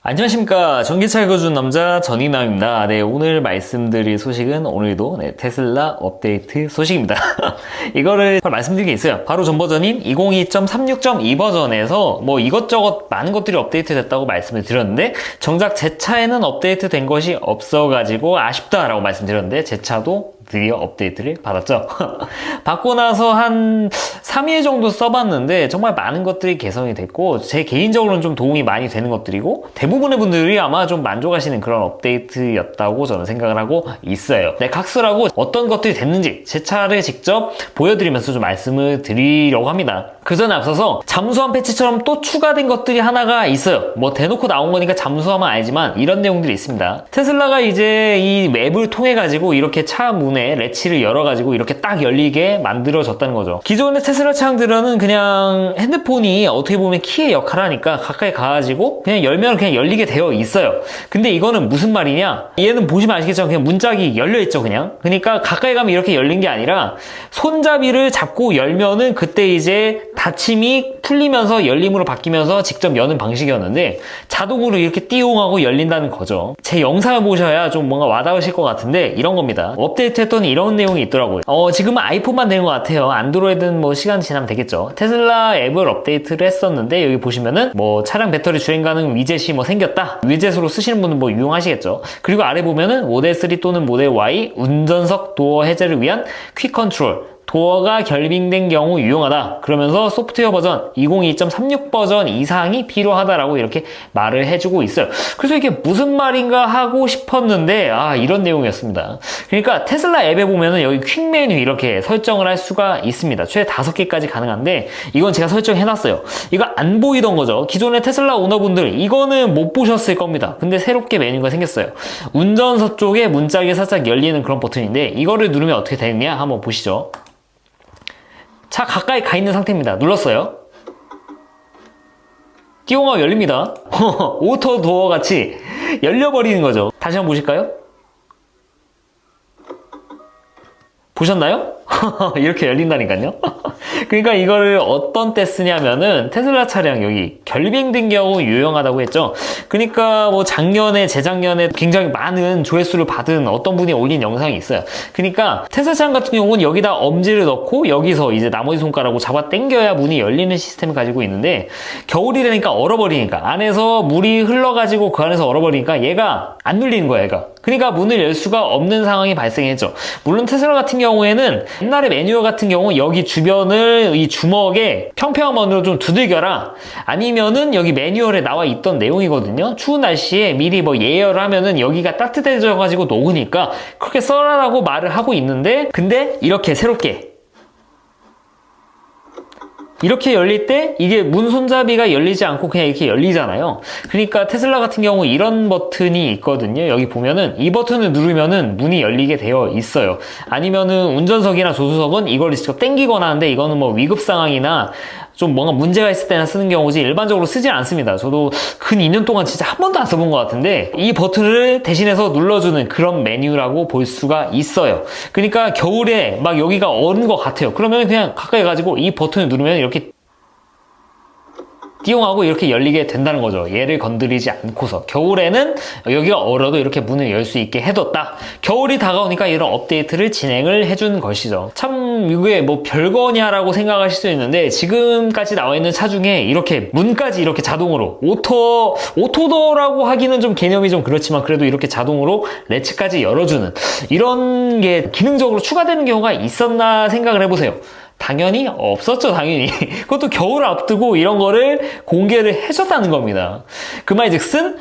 안녕하십니까. 전기차 읽어주는 남자 전인남입니다. 네, 오늘 말씀드릴 소식은 오늘도 테슬라 업데이트 소식입니다. 이거를 말씀드릴 게 있어요. 바로 전 버전인 202.36.2 버전에서 뭐 이것저것 많은 것들이 업데이트 됐다고 말씀을 드렸는데 정작 제 차에는 업데이트 된 것이 없어가지고 아쉽다라고 말씀드렸는데 제 차도 드디어 업데이트를 받았죠. 받고 나서 한 3일 정도 써봤는데 정말 많은 것들이 개선이 됐고 제 개인적으로는 좀 도움이 많이 되는 것들이고 대부분의 분들이 아마 좀 만족하시는 그런 업데이트였다고 저는 생각을 하고 있어요. 네, 각설하고 어떤 것들이 됐는지 제 차를 직접 보여드리면서 좀 말씀을 드리려고 합니다. 그 전에 앞서서 잠수함 패치처럼 또 추가된 것들이 하나가 있어요. 뭐 대놓고 나온 거니까 잠수함은 아니지만 이런 내용들이 있습니다. 테슬라가 이제 이 맵을 통해 가지고 이렇게 차 문에 레치를 열어가지고 이렇게 딱 열리게 만들어졌다는 거죠. 기존의 테슬라 차량들은 그냥 핸드폰이 어떻게 보면 키의 역할을 하니까 가까이 가가지고 그냥 열면 그냥 열리게 되어 있어요. 근데 이거는 무슨 말이냐? 얘는 보시면 아시겠지만 그냥 문짝이 열려있죠, 그냥. 그러니까 가까이 가면 이렇게 열린 게 아니라 손잡이를 잡고 열면은 그때 이제 닫힘이 풀리면서 열림으로 바뀌면서 직접 여는 방식이었는데 자동으로 이렇게 띠용하고 열린다는 거죠. 제 영상을 보셔야 좀 뭔가 와닿으실 것 같은데 이런 겁니다. 업데이트 했더니 이런 내용이 있더라고요. 지금은 아이폰만 되는 것 같아요. 안드로이드는 뭐 시간 지나면 되겠죠. 테슬라 앱을 업데이트를 했었는데 여기 보시면은 뭐 차량 배터리 주행 가능 위젯이 뭐 생겼다. 위젯으로 쓰시는 분은 뭐 유용하시겠죠. 그리고 아래 보면은 모델 3 또는 모델 Y 운전석 도어 해제를 위한 퀵 컨트롤 도어가 결빙된 경우 유용하다. 그러면서 소프트웨어 버전 202.36 버전 이상이 필요하다라고 이렇게 말을 해주고 있어요. 그래서 이게 무슨 말인가 하고 싶었는데 이런 내용이었습니다. 그러니까 테슬라 앱에 보면은 여기 퀵 메뉴 이렇게 설정을 할 수가 있습니다. 최대 5개까지 가능한데 이건 제가 설정해놨어요. 이거 안 보이던 거죠. 기존의 테슬라 오너분들 이거는 못 보셨을 겁니다. 근데 새롭게 메뉴가 생겼어요. 운전석 쪽에 문짝이 살짝 열리는 그런 버튼인데 이거를 누르면 어떻게 되느냐 한번 보시죠. 차 가까이 가 있는 상태입니다. 눌렀어요. 띠용하고 열립니다. 오토 도어 같이 열려버리는 거죠. 다시 한번 보실까요? 보셨나요? 이렇게 열린다니까요. 그러니까 이거를 어떤 때 쓰냐면은 테슬라 차량 여기 결빙된 경우 유용하다고 했죠. 그러니까 뭐 작년에 재작년에 굉장히 많은 조회수를 받은 어떤 분이 올린 영상이 있어요. 그러니까 테슬라 차량 같은 경우는 여기다 엄지를 넣고 여기서 이제 나머지 손가락으로 잡아 당겨야 문이 열리는 시스템을 가지고 있는데 겨울이 되니까 얼어버리니까 안에서 물이 흘러가지고 그 안에서 얼어버리니까 얘가 안 눌리는 거야, 얘가. 그러니까 문을 열 수가 없는 상황이 발생했죠. 물론 테슬라 같은 경우에는 옛날에 매뉴얼 같은 경우 여기 주변을 이 주먹에 평평한 원으로 좀 두들겨라 아니면은 여기 매뉴얼에 나와 있던 내용이거든요. 추운 날씨에 미리 뭐 예열을 하면은 여기가 따뜻해져 가지고 녹으니까 그렇게 써라라고 말을 하고 있는데 근데 이렇게 새롭게 이렇게 열릴 때 이게 문 손잡이가 열리지 않고 그냥 이렇게 열리잖아요. 그러니까 테슬라 같은 경우 이런 버튼이 있거든요. 여기 보면은 이 버튼을 누르면은 문이 열리게 되어 있어요. 아니면은 운전석이나 조수석은 이걸 직접 당기거나 하는데 이거는 뭐 위급 상황이나 좀 뭔가 문제가 있을 때나 쓰는 경우지 일반적으로 쓰지 않습니다. 저도 근 2년 동안 진짜 한 번도 안 써본 것 같은데 이 버튼을 대신해서 눌러주는 그런 메뉴라고 볼 수가 있어요. 그러니까 겨울에 막 여기가 얼은 것 같아요. 그러면 그냥 가까이 가지고 이 버튼을 누르면 이렇게 띠용하고 이렇게 열리게 된다는 거죠. 얘를 건드리지 않고서 겨울에는 여기가 얼어도 이렇게 문을 열 수 있게 해뒀다. 겨울이 다가오니까 이런 업데이트를 진행을 해준 것이죠. 참 이게 뭐 별거냐라고 생각하실 수 있는데 지금까지 나와 있는 차 중에 이렇게 문까지 이렇게 자동으로 오토도어라고 하기는 좀 개념이 좀 그렇지만 그래도 이렇게 자동으로 레츠까지 열어주는 이런 게 기능적으로 추가되는 경우가 있었나 생각을 해보세요. 당연히 없었죠, 당연히. 그것도 겨울을 앞두고 이런 거를 공개를 해줬다는 겁니다. 그 말즉슨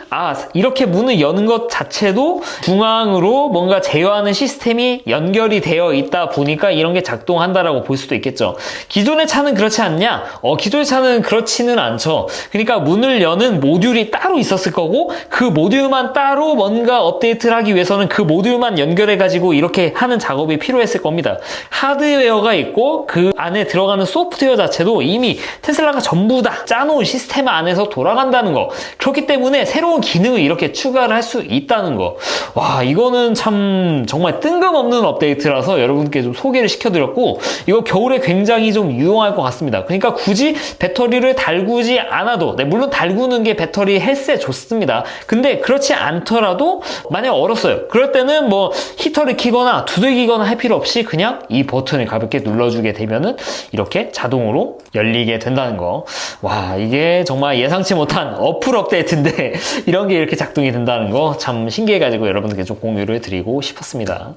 이렇게 문을 여는 것 자체도 중앙으로 뭔가 제어하는 시스템이 연결이 되어 있다 보니까 이런 게 작동한다라고 볼 수도 있겠죠. 기존의 차는 그렇지 않냐? 기존의 차는 그렇지는 않죠. 그러니까 문을 여는 모듈이 따로 있었을 거고 그 모듈만 따로 뭔가 업데이트를 하기 위해서는 그 모듈만 연결해가지고 이렇게 하는 작업이 필요했을 겁니다. 하드웨어가 있고 그 그 안에 들어가는 소프트웨어 자체도 이미 테슬라가 전부 다 짜놓은 시스템 안에서 돌아간다는 거. 그렇기 때문에 새로운 기능을 이렇게 추가를 할 수 있다는 거. 와, 이거는 참 정말 뜬금없는 업데이트라서 여러분께 좀 소개를 시켜드렸고, 이거 겨울에 굉장히 좀 유용할 것 같습니다. 그러니까 굳이 배터리를 달구지 않아도, 네, 물론 달구는 게 배터리 헬스에 좋습니다. 근데 그렇지 않더라도 만약 얼었어요. 그럴 때는 뭐 히터를 켜거나 두들기거나 할 필요 없이 그냥 이 버튼을 가볍게 눌러주게 되면은 이렇게 자동으로 열리게 된다는 거. 와, 이게 정말 예상치 못한 어플 업데이트인데 이런 게 이렇게 작동이 된다는 거 참 신기해가지고 여러분들께 좀 공유를 드리고 싶었습니다.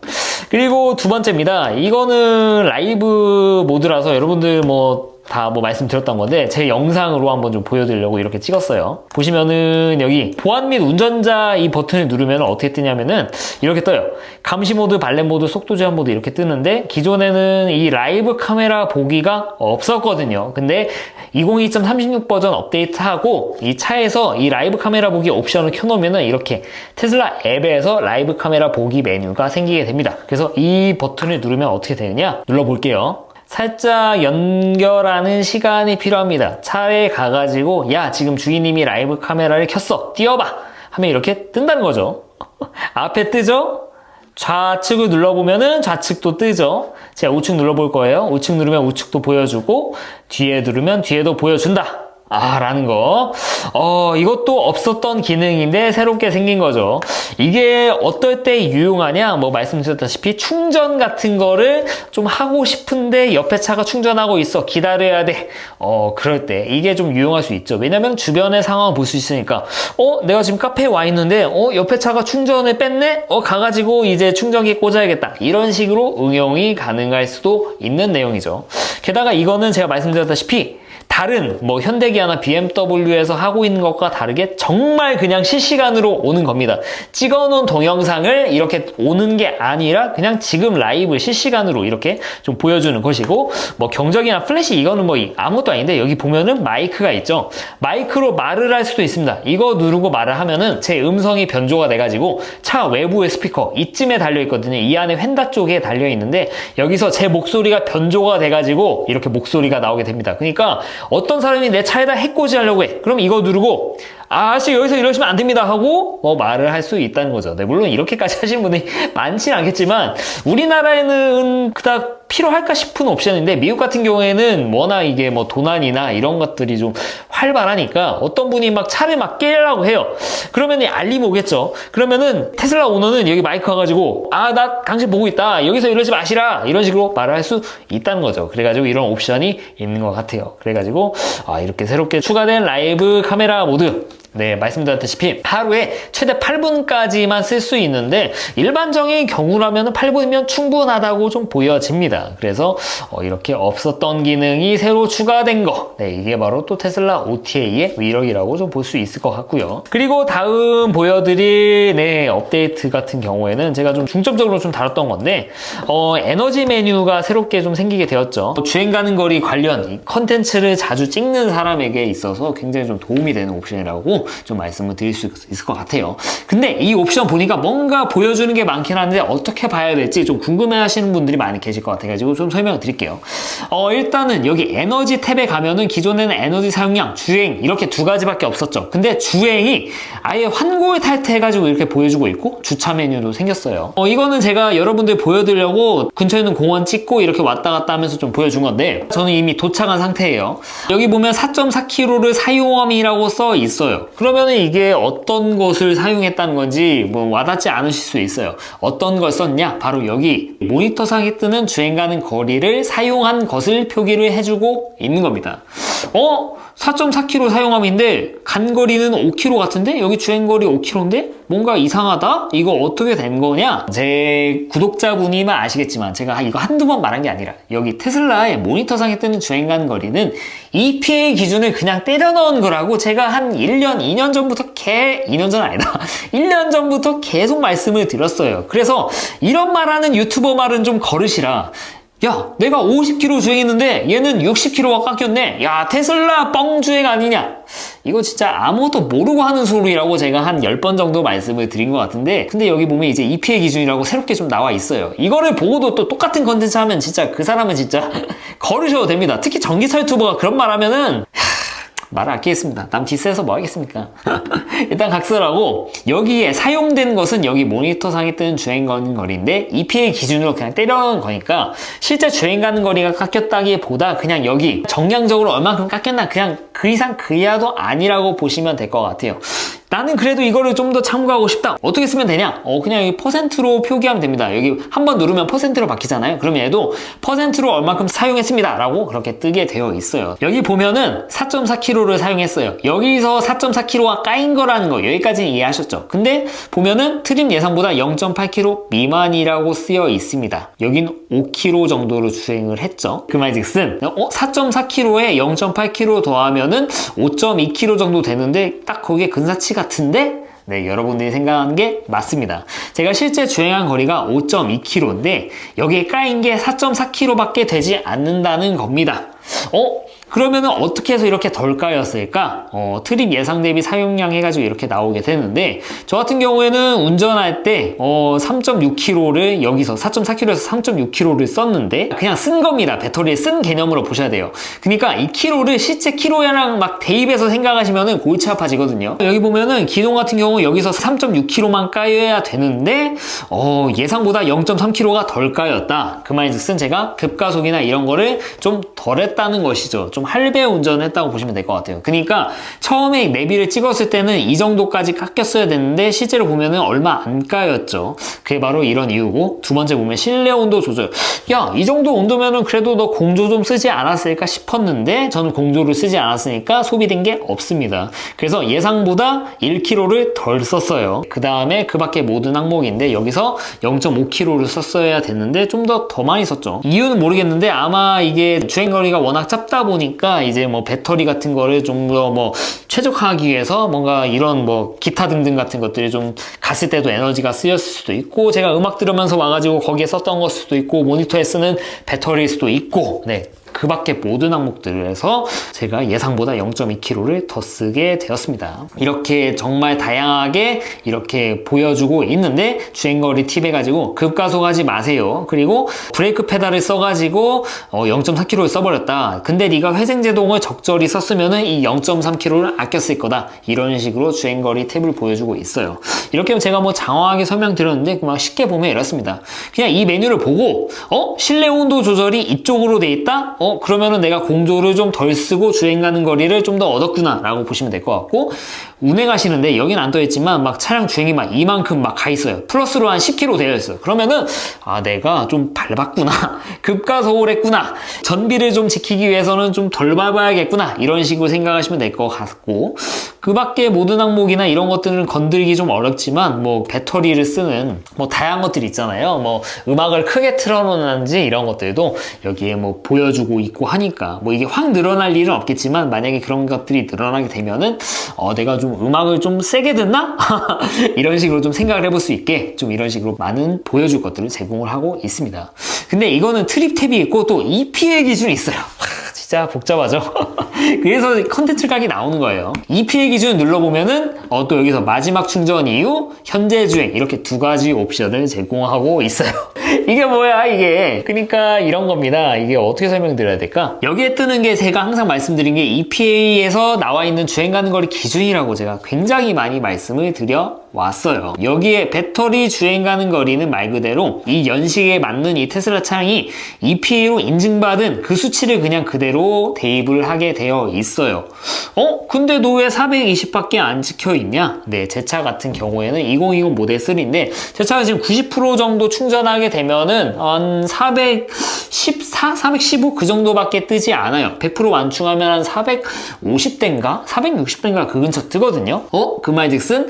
그리고 두 번째입니다. 이거는 라이브 모드라서 여러분들 다 말씀드렸던 건데 제 영상으로 한번 좀 보여드리려고 이렇게 찍었어요. 보시면은 여기 보안 및 운전자 이 버튼을 누르면 어떻게 뜨냐면은 이렇게 떠요. 감시 모드, 발렛 모드, 속도 제한 모드 이렇게 뜨는데 기존에는 이 라이브 카메라 보기가 없었거든요. 근데 2022.36 버전 업데이트하고 이 차에서 이 라이브 카메라 보기 옵션을 켜놓으면은 이렇게 테슬라 앱에서 라이브 카메라 보기 메뉴가 생기게 됩니다. 그래서 이 버튼을 누르면 어떻게 되느냐? 눌러볼게요. 살짝 연결하는 시간이 필요합니다. 차에 가가지고 야, 지금 주인님이 라이브 카메라를 켰어. 띄워봐. 하면 이렇게 뜬다는 거죠. 앞에 뜨죠? 좌측을 눌러보면은 좌측도 뜨죠. 제가 우측 눌러볼 거예요. 우측 누르면 우측도 보여주고 뒤에 누르면 뒤에도 보여준다. 라는 거. 이것도 없었던 기능인데 새롭게 생긴 거죠. 이게 어떨 때 유용하냐? 말씀드렸다시피 충전 같은 거를 좀 하고 싶은데 옆에 차가 충전하고 있어. 기다려야 돼. 그럴 때 이게 좀 유용할 수 있죠. 왜냐면 주변의 상황을 볼 수 있으니까. 내가 지금 카페에 와 있는데 옆에 차가 충전을 뺐네? 가가지고 이제 충전기 꽂아야겠다. 이런 식으로 응용이 가능할 수도 있는 내용이죠. 게다가 이거는 제가 말씀드렸다시피 다른 현대기아나 BMW에서 하고 있는 것과 다르게 정말 그냥 실시간으로 오는 겁니다. 찍어놓은 동영상을 이렇게 오는 게 아니라 그냥 지금 라이브 실시간으로 이렇게 좀 보여주는 것이고, 경적이나 플래시 이거는 아무것도 아닌데 여기 보면은 마이크가 있죠. 마이크로 말을 할 수도 있습니다. 이거 누르고 말을 하면은 제 음성이 변조가 돼가지고 차 외부의 스피커 이쯤에 달려있거든요. 이 안에 휀다 쪽에 달려있는데 여기서 제 목소리가 변조가 돼가지고 이렇게 목소리가 나오게 됩니다. 그러니까 어떤 사람이 내 차에다 해코지 하려고 해. 그럼 이거 누르고 아저씨 여기서 이러시면 안 됩니다 하고 말을 할 수 있다는 거죠. 네, 물론 이렇게까지 하시는 분이 많지는 않겠지만 우리나라에는 그닥 필요할까 싶은 옵션인데 미국 같은 경우에는 워낙 이게 도난이나 이런 것들이 좀 활발하니까 어떤 분이 막 차를 막 깨려고 해요. 그러면 알림이 오겠죠. 그러면은 테슬라 오너는 여기 마이크 와가지고 나 당신 보고 있다. 여기서 이러지 마시라. 이런 식으로 말을 할 수 있다는 거죠. 그래가지고 이런 옵션이 있는 것 같아요. 그래가지고 이렇게 새롭게 추가된 라이브 카메라 모드, 네, 말씀드렸다시피 하루에 최대 8분까지만 쓸 수 있는데 일반적인 경우라면 8분이면 충분하다고 좀 보여집니다. 그래서 이렇게 없었던 기능이 새로 추가된 거, 네, 이게 바로 또 테슬라 OTA의 위력이라고 좀 볼 수 있을 것 같고요. 그리고 다음 보여드릴 업데이트 같은 경우에는 제가 좀 중점적으로 좀 다뤘던 건데 에너지 메뉴가 새롭게 좀 생기게 되었죠. 주행 가는 거리 관련 컨텐츠를 자주 찍는 사람에게 있어서 굉장히 좀 도움이 되는 옵션이라고 좀 말씀을 드릴 수 있을 것 같아요. 근데 이 옵션 보니까 뭔가 보여주는 게 많긴 한데 어떻게 봐야 될지 좀 궁금해 하시는 분들이 많이 계실 것 같아가지고 좀 설명을 드릴게요. 일단은 여기 에너지 탭에 가면은 기존에는 에너지 사용량, 주행 이렇게 두 가지밖에 없었죠. 근데 주행이 아예 환골 탈퇴해가지고 이렇게 보여주고 있고 주차 메뉴도 생겼어요. 이거는 제가 여러분들 보여드리려고 근처에 있는 공원 찍고 이렇게 왔다 갔다 하면서 좀 보여준 건데 저는 이미 도착한 상태예요. 여기 보면 4.4km를 사용함이라고 써 있어요. 그러면은 이게 어떤 것을 사용했다는 건지 와닿지 않으실 수 있어요. 어떤 걸 썼냐? 바로 여기 모니터상에 뜨는 주행 가는 거리를 사용한 것을 표기를 해주고 있는 겁니다. 4.4km 사용함인데 간 거리는 5km 같은데 여기 주행거리 5km인데 뭔가 이상하다? 이거 어떻게 된 거냐? 제 구독자분이면 아시겠지만 제가 이거 한두 번 말한 게 아니라 여기 테슬라의 모니터상에 뜨는 주행 가는 거리는 EPA 기준을 그냥 때려 넣은 거라고 제가 한 1년, 2년 전부터 2년 전 아니다. 1년 전부터 계속 말씀을 드렸어요. 그래서 이런 말하는 유튜버 말은 좀 거르시라. 야, 내가 50km 주행했는데 얘는 60km가 깎였네. 야, 테슬라 뻥 주행 아니냐? 이거 진짜 아무것도 모르고 하는 소리라고 제가 한 10번 정도 말씀을 드린 것 같은데, 근데 여기 보면 이제 EPA 기준이라고 새롭게 좀 나와 있어요. 이거를 보고도 또 똑같은 컨텐츠 하면 진짜 그 사람은 진짜 거르셔도 됩니다. 특히 전기차 유튜버가 그런 말 하면은 말을 아끼겠습니다. 남 디스해서 뭐 하겠습니까? 일단 각설하고, 여기에 사용된 것은 여기 모니터상에 뜨는 주행 가는 거리인데 EPA 기준으로 그냥 때려놓은 거니까 실제 주행 가는 거리가 깎였다기보다 그냥 여기 정량적으로 얼만큼 깎였나, 그냥 그 이상 그 이하도 아니라고 보시면 될 것 같아요. 나는 그래도 이거를 좀 더 참고하고 싶다. 어떻게 쓰면 되냐? 그냥 여기 퍼센트로 표기하면 됩니다. 여기 한번 누르면 퍼센트로 바뀌잖아요. 그럼 얘도 퍼센트로 얼마큼 사용했습니다 라고 그렇게 뜨게 되어 있어요. 여기 보면은 4.4kg를 사용했어요. 여기서 4.4kg가 까인 거라는 거 여기까지는 이해하셨죠? 근데 보면은 트림 예상보다 0.8kg 미만이라고 쓰여 있습니다. 여긴 5kg 정도로 주행을 했죠. 그 말즉슨 4.4kg에 0.8kg 더하면은 5.2kg 정도 되는데 딱 거기에 근사치 같은데, 네, 여러분들이 생각하는 게 맞습니다. 제가 실제 주행한 거리가 5.2km인데 여기에 까인 게 4.4km 밖에 되지 않는다는 겁니다. 그러면은 어떻게 해서 이렇게 덜 까였을까? 트립 예상 대비 사용량 해가지고 이렇게 나오게 되는데, 저 같은 경우에는 운전할 때 3.6km를 여기서 4.4km에서 3.6km를 썼는데 그냥 쓴 겁니다. 배터리에 쓴 개념으로 보셔야 돼요. 그러니까 이 km를 실제 km랑 막 대입해서 생각하시면은 골치 아파지거든요. 여기 보면은 기동 같은 경우 여기서 3.6km만 까여야 되는데 예상보다 0.3km가 덜 까였다. 그 말즉슨 제가 급가속이나 이런 거를 좀 덜 했다는 것이죠. 좀 할배 운전을 했다고 보시면 될 것 같아요. 그러니까 처음에 내비를 찍었을 때는 이 정도까지 깎였어야 됐는데 실제로 보면은 얼마 안 까였죠. 그게 바로 이런 이유고, 두 번째 보면 실내 온도 조절. 야, 이 정도 온도면은 그래도 너 공조 좀 쓰지 않았을까 싶었는데 저는 공조를 쓰지 않았으니까 소비된 게 없습니다. 그래서 예상보다 1kg를 덜 썼어요. 그 다음에 그 밖에 모든 항목인데 여기서 0.5kg를 썼어야 됐는데 좀 더 많이 썼죠. 이유는 모르겠는데 아마 이게 주행거리가 워낙 짧다 보니까 이제 뭐 배터리 같은 거를 좀 더 뭐 최적화하기 위해서 뭔가 이런 뭐 기타 등등 같은 것들이 좀 갔을 때도 에너지가 쓰였을 수도 있고, 제가 음악 들으면서 와가지고 거기에 썼던 걸 수도 있고, 모니터에 쓰는 배터리일 수도 있고, 네. 그 밖에 모든 항목들에서 제가 예상보다 0.2kg를 더 쓰게 되었습니다. 이렇게 정말 다양하게 이렇게 보여주고 있는데, 주행거리 팁 해가지고 급가속하지 마세요. 그리고 브레이크 페달을 써가지고 0.4kg를 써버렸다. 근데 네가 회생제동을 적절히 썼으면은 이 0.3kg를 아꼈을 거다. 이런 식으로 주행거리 팁을 보여주고 있어요. 이렇게 제가 뭐 장황하게 설명드렸는데 막 쉽게 보면 이렇습니다. 그냥 이 메뉴를 보고 실내 온도 조절이 이쪽으로 돼 있다? 그러면은 내가 공조를 좀 덜 쓰고 주행 가는 거리를 좀 더 얻었구나 라고 보시면 될 것 같고, 운행하시는데 여긴 안 떠있지만 막 차량 주행이 막 이만큼 막 가 있어요. 플러스로 한 10km 되어 있어요. 그러면은 내가 좀 밟았구나, 급가속을 했구나, 전비를 좀 지키기 위해서는 좀 덜 밟아야겠구나, 이런 식으로 생각하시면 될 것 같고, 그 밖에 모든 항목이나 이런 것들은 건드리기 좀 어렵지만 뭐 배터리를 쓰는 뭐 다양한 것들이 있잖아요. 뭐 음악을 크게 틀어놓는지 이런 것들도 여기에 뭐 보여주고 있고 하니까 뭐 이게 확 늘어날 일은 없겠지만, 만약에 그런 것들이 늘어나게 되면은 내가 좀 음악을 좀 세게 듣나? 이런 식으로 좀 생각을 해볼 수 있게 좀 이런 식으로 많은 보여줄 것들을 제공을 하고 있습니다. 근데 이거는 트립 탭이 있고 또 EPA 기준이 있어요. 진짜 복잡하죠? 그래서 컨텐츠 각이 나오는 거예요. EPA 기준 눌러보면은 또 여기서 마지막 충전 이후 현재 주행 이렇게 두 가지 옵션을 제공하고 있어요. 이게 뭐야 이게? 그러니까 이런 겁니다. 이게 어떻게 설명드려야 될까? 여기에 뜨는 게 제가 항상 말씀드린 게 EPA에서 나와 있는 주행 가는 거리 기준이라고 제가 굉장히 많이 말씀을 드려 왔어요. 여기에 배터리 주행 가는 거리는 말 그대로 이 연식에 맞는 이 테슬라 차량이 EPA로 인증받은 그 수치를 그냥 그대로 대입을 하게 되어 있어요. 근데 너 왜 420밖에 안 찍혀 있냐? 네, 제 차 같은 경우에는 2020 모델 3인데 제 차가 지금 90% 정도 충전하게 되면은 한 414, 415 그 정도밖에 뜨지 않아요. 100% 완충하면 한 450대인가? 460대인가 그 근처 뜨거든요. 그 말즉슨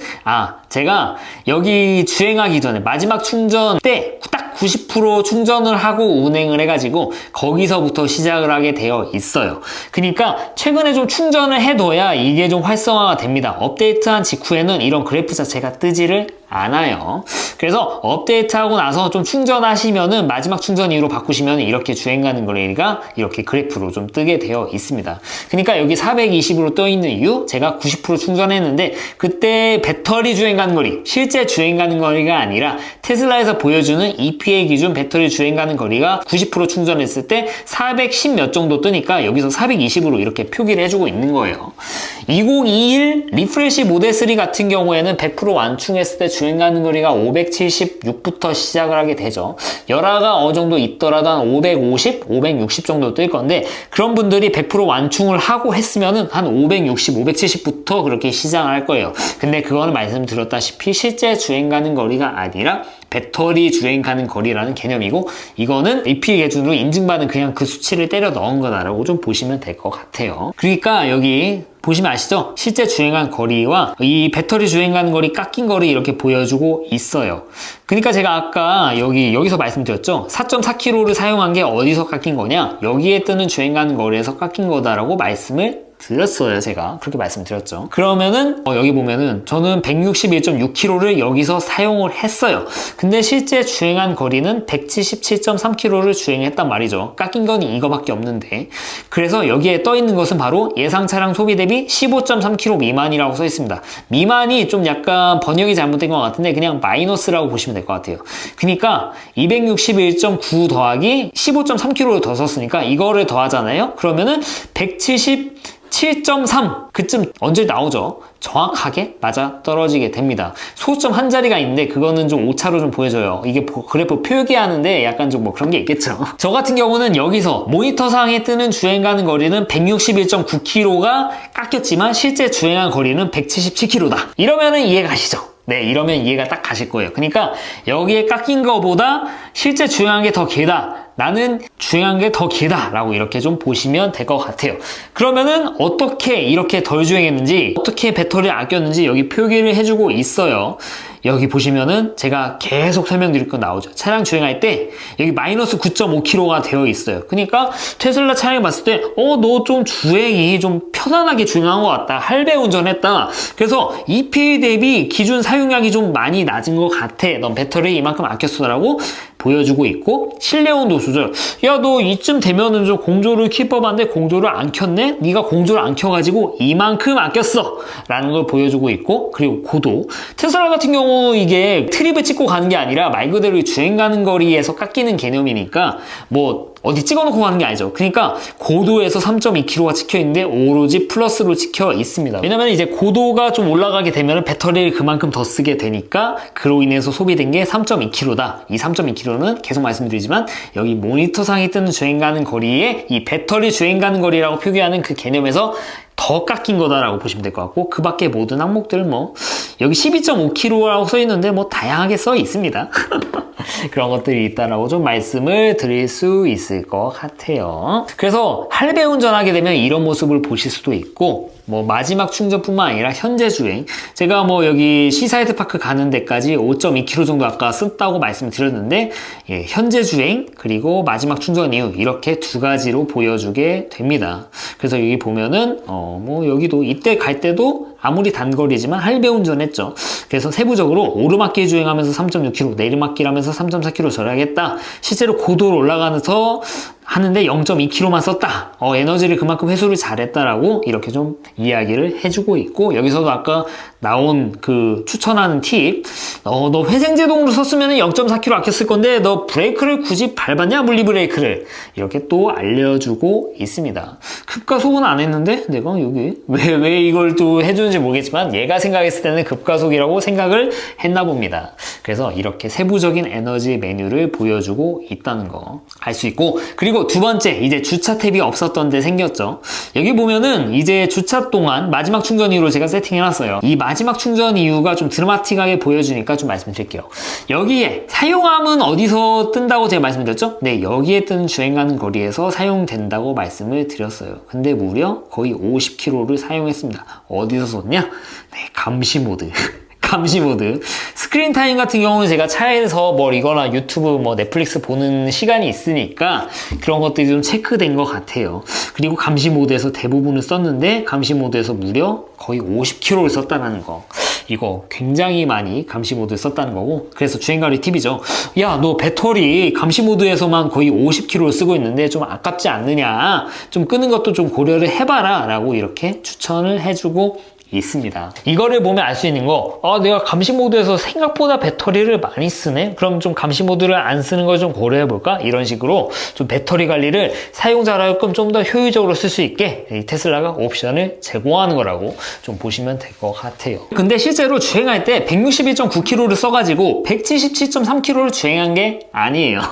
제가 여기 주행하기 전에 마지막 충전 때 딱 90% 충전을 하고 운행을 해가지고 거기서부터 시작을 하게 되어 있어요. 그러니까 최근에 좀 충전을 해둬야 이게 좀 활성화가 됩니다. 업데이트한 직후에는 이런 그래프 자체가 뜨지를 않아요. 그래서 업데이트하고 나서 좀 충전하시면은 마지막 충전 이후로 바꾸시면 이렇게 주행가는 거리가 이렇게 그래프로 좀 뜨게 되어 있습니다. 그러니까 여기 420으로 떠 있는 이유, 제가 90% 충전했는데 그때 배터리 주행가는 거리, 실제 주행가는 거리가 아니라 테슬라에서 보여주는 EPA 기준 배터리 주행가는 거리가 90% 충전했을 때 410 몇 정도 뜨니까 여기서 420으로 이렇게 표기를 해주고 있는 거예요. 2021 리프레시 모델 3 같은 경우에는 100% 완충했을 때 주행가는 거리가 576부터 시작을 하게 되죠. 열화가 어느 정도 있더라도 한 550, 560 정도 뜰 건데 그런 분들이 100% 완충을 하고 했으면은 한 560, 570부터 그렇게 시작을 할 거예요. 근데 그거는 말씀드렸다시피 실제 주행가는 거리가 아니라 배터리 주행 가는 거리라는 개념이고 이거는 EPA 기준으로 인증받은 그냥 그 수치를 때려 넣은 거다라고 좀 보시면 될 것 같아요. 그러니까 여기 보시면 아시죠? 실제 주행한 거리와 이 배터리 주행가는 거리 깎인 거리 이렇게 보여주고 있어요. 그러니까 제가 아까 여기서 말씀드렸죠? 4.4km를 사용한 게 어디서 깎인 거냐? 여기에 뜨는 주행가는 거리에서 깎인 거다라고 말씀을 드렸어요. 제가 그렇게 말씀드렸죠. 그러면은 여기 보면은 저는 161.6km를 여기서 사용을 했어요. 근데 실제 주행한 거리는 177.3km를 주행했단 말이죠. 깎인 건 이거밖에 없는데 그래서 여기에 떠 있는 것은 바로 예상 차량 소비 대비 15.3km 미만이라고 써 있습니다. 미만이 좀 약간 번역이 잘못된 것 같은데 그냥 마이너스라고 보시면 될 것 같아요. 그러니까 261.9 더하기 15.3km를 더 썼으니까 이거를 더하잖아요. 그러면은 7.3 그쯤 언제 나오죠? 정확하게 맞아 떨어지게 됩니다. 소수점 한 자리가 있는데 그거는 좀 오차로 좀 보여줘요. 이게 그래프 표기하는데 약간 좀 뭐 그런 게 있겠죠. 저 같은 경우는 여기서 모니터상에 뜨는 주행 가는 거리는 161.9km가 깎였지만 실제 주행한 거리는 177km다. 이러면은 이해 가시죠? 네, 이러면 이해가 딱 가실 거예요. 그러니까 여기에 깎인 거보다 실제 주행한 게 더 길다. 나는 주행한 게 더 길다 라고 이렇게 좀 보시면 될 것 같아요. 그러면은 어떻게 이렇게 덜 주행했는지 어떻게 배터리를 아꼈는지 여기 표기를 해주고 있어요. 여기 보시면은 제가 계속 설명드릴 거 나오죠. 차량 주행할 때 여기 마이너스 9.5km가 되어 있어요. 그러니까 테슬라 차량을 봤을 때 너 좀 주행이 좀 편안하게 주행한 것 같다. 할배 운전했다. 그래서 EPA 대비 기준 사용량이 좀 많이 낮은 것 같아. 넌 배터리 이만큼 아꼈어 라고 보여주고 있고 실내 온도 조절. 야, 너 이쯤 되면은 좀 공조를 킬 법한데 공조를 안 켰네? 네가 공조를 안 켜가지고 이만큼 아꼈어 라는 걸 보여주고 있고 그리고 고도. 테슬라 같은 경우 이게 트립을 찍고 가는 게 아니라 말 그대로 주행 가는 거리에서 깎이는 개념이니까 뭐 어디 찍어놓고 가는 게 아니죠. 그러니까 고도에서 3.2km가 찍혀있는데 오로지 플러스로 찍혀 있습니다. 왜냐면 이제 고도가 좀 올라가게 되면 배터리를 그만큼 더 쓰게 되니까 그로 인해서 소비된 게 3.2km다. 이 3.2km는 계속 말씀드리지만 여기 모니터상에 뜨는 주행 가는 거리에 이 배터리 주행 가는 거리라고 표기하는 그 개념에서 더 깎인 거다라고 보시면 될 것 같고 그 밖에 모든 항목들 뭐 여기 12.5km라고 써 있는데 뭐 다양하게 써 있습니다. 그런 것들이 있다라고 좀 말씀을 드릴 수 있을 것 같아요. 그래서 할배 운전하게 되면 이런 모습을 보실 수도 있고 뭐 마지막 충전뿐만 아니라 현재 주행 제가 뭐 여기 시사이드 파크 가는 데까지 5.2km 정도 아까 썼다고 말씀드렸는데 예, 현재 주행 그리고 마지막 충전 이후 이렇게 두 가지로 보여주게 됩니다. 그래서 여기 보면은 뭐 여기도 이때 갈 때도 아무리 단거리지만 할배 운전했죠. 그래서 세부적으로 오르막길 주행하면서 3.6km 내리막길 하면서 3.4km 절약했다. 실제로 고도로 올라가면서 하는데 0.2km만 썼다. 에너지를 그만큼 회수를 잘했다라고 이렇게 좀 이야기를 해주고 있고 여기서도 아까 나온 그 추천하는 팁 너 회생제동으로 썼으면 0.4km 아꼈을 건데 너 브레이크를 굳이 밟았냐? 물리브레이크를 이렇게 또 알려주고 있습니다. 급가속은 안 했는데 내가 여기 왜 이걸 또 해주는지 모르겠지만 얘가 생각했을 때는 급가속이라고 생각을 했나 봅니다. 그래서 이렇게 세부적인 에너지 메뉴를 보여주고 있다는 거 알 수 있고 그리고 두 번째 이제 주차 탭이 없었던 데 생겼죠. 여기 보면은 이제 주차 동안 마지막 충전 이후로 제가 세팅해놨어요. 이 마지막 충전 이유가 좀 드라마틱하게 보여주니까 좀 말씀드릴게요. 여기에 사용함은 어디서 뜬다고 제가 말씀드렸죠? 네, 여기에 뜨는 주행하는 거리에서 사용된다고 말씀을 드렸어요. 근데 무려 거의 50km를 사용했습니다. 어디서 썼냐? 네, 감시 모드. 감시 모드. 스크린 타임 같은 경우는 제가 차에서 뭐 이거나 유튜브 뭐 넷플릭스 보는 시간이 있으니까 그런 것들이 좀 체크된 것 같아요. 그리고 감시 모드에서 대부분을 썼는데 감시 모드에서 무려 거의 50km를 썼다는 거. 이거 굉장히 많이 감시 모드에 썼다는 거고, 그래서 주행관리 팁이죠. 야, 너 배터리 감시 모드에서만 거의 50kg를 쓰고 있는데 좀 아깝지 않느냐, 좀 끄는 것도 좀 고려를 해봐라 라고 이렇게 추천을 해주고 있습니다. 이거를 보면 알 수 있는 거, 내가 감시 모드에서 생각보다 배터리를 많이 쓰네? 그럼 좀 감시 모드를 안 쓰는 걸 좀 고려해볼까? 이런 식으로 좀 배터리 관리를 사용자라면 좀 더 효율적으로 쓸 수 있게 이 테슬라가 옵션을 제공하는 거라고 좀 보시면 될 것 같아요. 근데 실제로 주행할 때 161.9km를 써가지고 177.3km를 주행한 게 아니에요.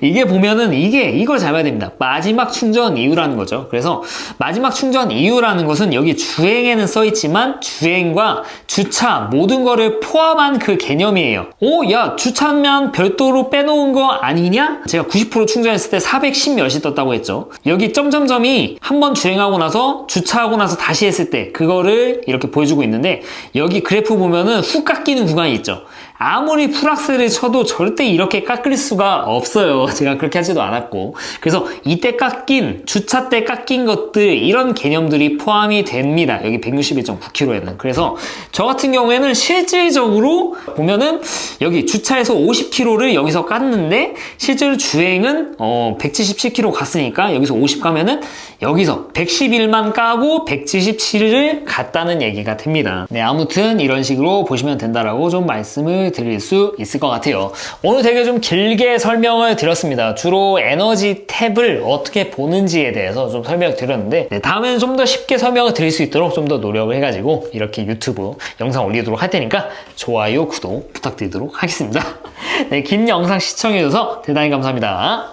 이게 보면은 이걸 잘 봐야 됩니다. 마지막 충전 이유라는 거죠. 그래서 마지막 충전 이유라는 것은 여기 주행에는 써있지만 주행과 주차 모든 거를 포함한 그 개념이에요. 야, 주차면 별도로 빼놓은 거 아니냐? 제가 90% 충전했을 때 410 몇이 떴다고 했죠. 여기 점점점이 한번 주행하고 나서 주차하고 나서 다시 했을 때 그거를 이렇게 보여주고 있는데, 여기 그래프 보면은 훅 깎이는 구간이 있죠. 아무리 풀악셀을 쳐도 절대 이렇게 깎일 수가 없어요. 제가 그렇게 하지도 않았고. 그래서 이때 깎인, 주차 때 깎인 것들, 이런 개념들이 포함이 됩니다. 여기 161.9km에는. 그래서 저 같은 경우에는 실질적으로 보면은 여기 주차해서 50km를 여기서 깠는데, 실제로 주행은 177km 갔으니까 여기서 50 가면은 여기서 111만 까고 177을 갔다는 얘기가 됩니다. 네, 아무튼 이런 식으로 보시면 된다라고 좀 말씀을 드릴 수 있을 것 같아요. 오늘 되게 좀 길게 설명을 드렸습니다. 주로 에너지 탭을 어떻게 보는지에 대해서 좀 설명을 드렸는데, 네, 다음에는 좀 더 쉽게 설명을 드릴 수 있도록 좀 더 노력을 해가지고 이렇게 유튜브 영상 올리도록 할 테니까 좋아요, 구독 부탁드리도록 하겠습니다. 네, 긴 영상 시청해주셔서 대단히 감사합니다.